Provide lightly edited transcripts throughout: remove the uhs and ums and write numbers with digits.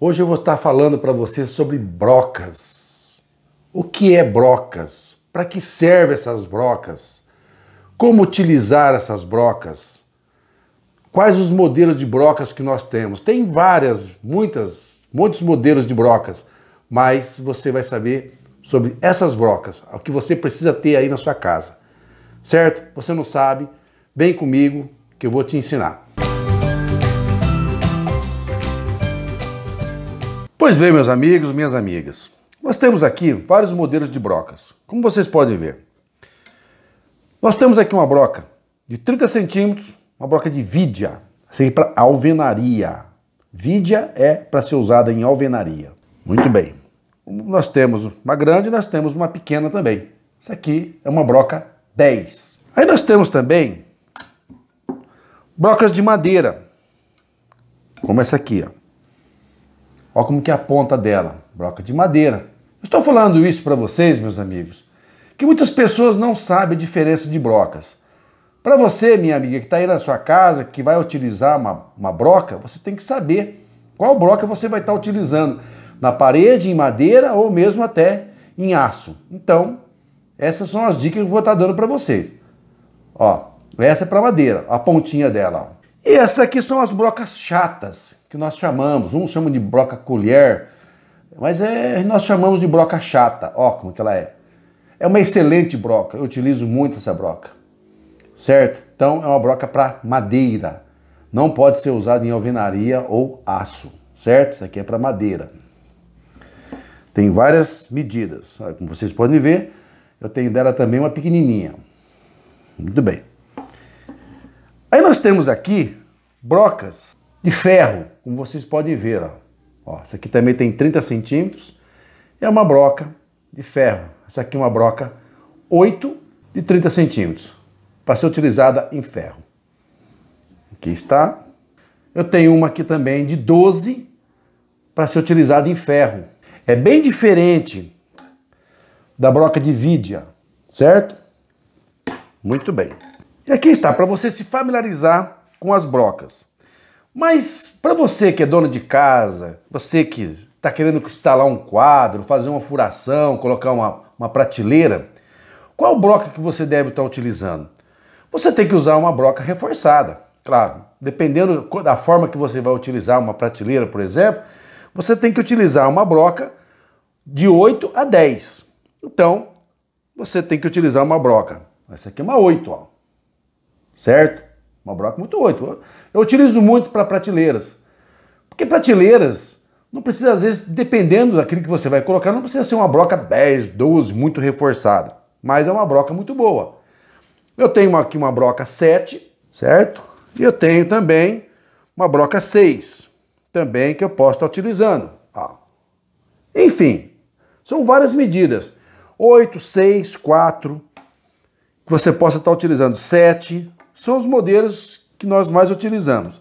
Hoje eu vou estar falando para você sobre brocas. O que é brocas? Para que servem essas brocas? Como utilizar essas brocas? Quais os modelos de brocas que nós temos? Tem muitos modelos de brocas, mas você vai saber sobre essas brocas, o que você precisa ter aí na sua casa. Certo? Você não sabe? Vem comigo que eu vou te ensinar. Pois bem, meus amigos, minhas amigas, nós temos aqui vários modelos de brocas, como vocês podem ver. Nós temos aqui uma broca de 30 centímetros, uma broca de vidia, assim para alvenaria. Vidia é para ser usada em alvenaria. Muito bem. Nós temos uma grande e nós temos uma pequena também. Essa aqui é uma broca 10. Aí nós temos também brocas de madeira, como essa aqui, ó. Olha como que é a ponta dela, broca de madeira. Eu estou falando isso para vocês, meus amigos, que muitas pessoas não sabem a diferença de brocas. Para você, minha amiga, que está aí na sua casa, que vai utilizar uma broca, você tem que saber qual broca você vai estar utilizando, na parede, em madeira ou mesmo até em aço. Então, essas são as dicas que eu vou estar dando para vocês. Ó, essa é para madeira, a pontinha dela. Ó. E essas aqui são as brocas chatas, que nós chamamos, uns chamam de broca colher, mas nós chamamos de broca chata. Ó como que ela é. É uma excelente broca, eu utilizo muito essa broca, certo? Então é uma broca para madeira, não pode ser usada em alvenaria ou aço, certo? Isso aqui é para madeira. Tem várias medidas, como vocês podem ver, eu tenho dela também uma pequenininha. Muito bem. Aí nós temos aqui brocas de ferro, como vocês podem ver. Ó, essa aqui também tem 30 centímetros, é uma broca de ferro. Essa aqui é uma broca 8 de 30 centímetros, para ser utilizada em ferro. Aqui está. Eu tenho uma aqui também de 12, para ser utilizada em ferro. É bem diferente da broca de vidia, certo? Muito bem. E aqui está, para você se familiarizar com as brocas. Mas para você que é dono de casa, você que está querendo instalar um quadro, fazer uma furação, colocar uma prateleira, qual broca que você deve estar utilizando? Você tem que usar uma broca reforçada, claro. Dependendo da forma que você vai utilizar uma prateleira, por exemplo, você tem que utilizar uma broca de 8 a 10. Então, você tem que utilizar uma broca. Essa aqui é uma 8, ó. Certo? Uma broca muito 8. Eu utilizo muito para prateleiras. Porque prateleiras, não precisa, às vezes, dependendo daquilo que você vai colocar, não precisa ser uma broca 10, 12, muito reforçada. Mas é uma broca muito boa. Eu tenho aqui uma broca 7, certo? E eu tenho também uma broca 6, também que eu posso estar utilizando. Ó. Enfim, são várias medidas. 8, 6, 4, que você possa estar utilizando 7, são os modelos que nós mais utilizamos.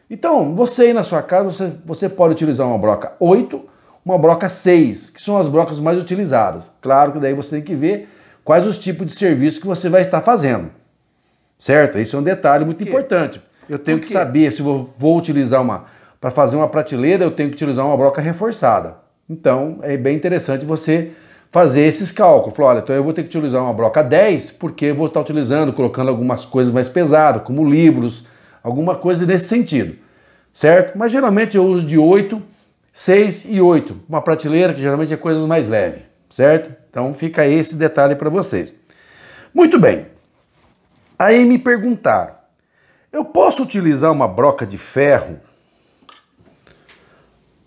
Então, você aí na sua casa, você pode utilizar uma broca 8, uma broca 6, que são as brocas mais utilizadas. Claro que daí você tem que ver quais os tipos de serviço que você vai estar fazendo. Certo? Esse é um detalhe muito importante. Eu tenho que saber se vou utilizar para fazer uma prateleira, eu tenho que utilizar uma broca reforçada. Então, é bem interessante você fazer esses cálculos. Falar, olha, então eu vou ter que utilizar uma broca 10, porque eu vou estar utilizando, colocando algumas coisas mais pesadas, como livros, alguma coisa nesse sentido, certo? Mas geralmente eu uso de 8, 6 e 8, uma prateleira que geralmente é coisas mais leves, certo? Então fica aí esse detalhe para vocês. Muito bem. Aí me perguntaram, eu posso utilizar uma broca de ferro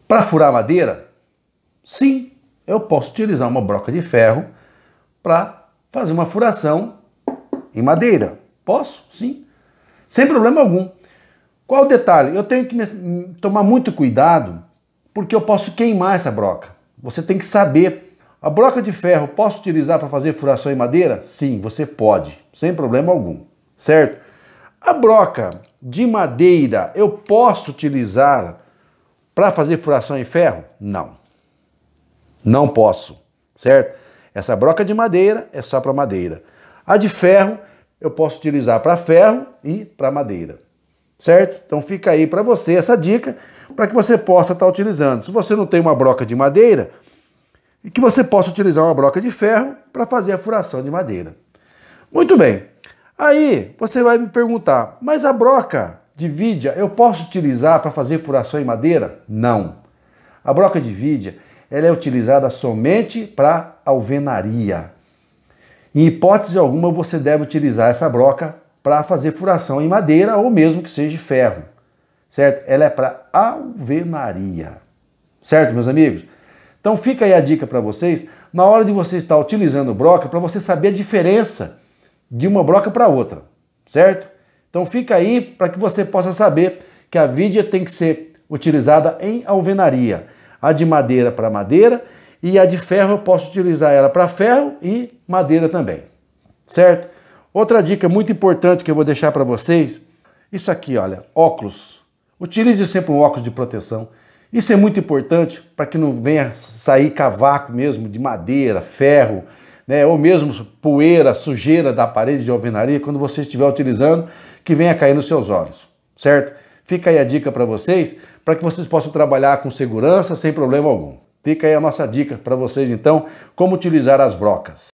para furar madeira? Sim. Eu posso utilizar uma broca de ferro para fazer uma furação em madeira. Posso? Sim. Sem problema algum. Qual o detalhe? Eu tenho que tomar muito cuidado porque eu posso queimar essa broca. Você tem que saber. A broca de ferro posso utilizar para fazer furação em madeira? Sim, você pode. Sem problema algum. Certo? A broca de madeira eu posso utilizar para fazer furação em ferro? Não. Não posso, certo? Essa broca de madeira é só para madeira. A de ferro eu posso utilizar para ferro e para madeira, certo? Então fica aí para você essa dica, para que você possa estar utilizando. Se você não tem uma broca de madeira, e que você possa utilizar uma broca de ferro para fazer a furação de madeira. Muito bem. Aí você vai me perguntar, mas a broca de vidia eu posso utilizar para fazer furação em madeira? Não. A broca de vidia ela é utilizada somente para alvenaria. Em hipótese alguma você deve utilizar essa broca para fazer furação em madeira ou mesmo que seja de ferro, certo? Ela é para alvenaria, certo, meus amigos? Então fica aí a dica para vocês, na hora de você estar utilizando broca, para você saber a diferença de uma broca para outra, certo? Então fica aí para que você possa saber que a vidia tem que ser utilizada em alvenaria. A de madeira para madeira e a de ferro eu posso utilizar ela para ferro e madeira também, certo? Outra dica muito importante que eu vou deixar para vocês, isso aqui, olha, óculos. Utilize sempre um óculos de proteção. Isso é muito importante para que não venha sair cavaco mesmo de madeira, ferro, né, ou mesmo poeira, sujeira da parede de alvenaria, quando você estiver utilizando, que venha cair nos seus olhos, certo? Fica aí a dica para vocês, para que vocês possam trabalhar com segurança, sem problema algum. Fica aí a nossa dica para vocês, então, como utilizar as brocas.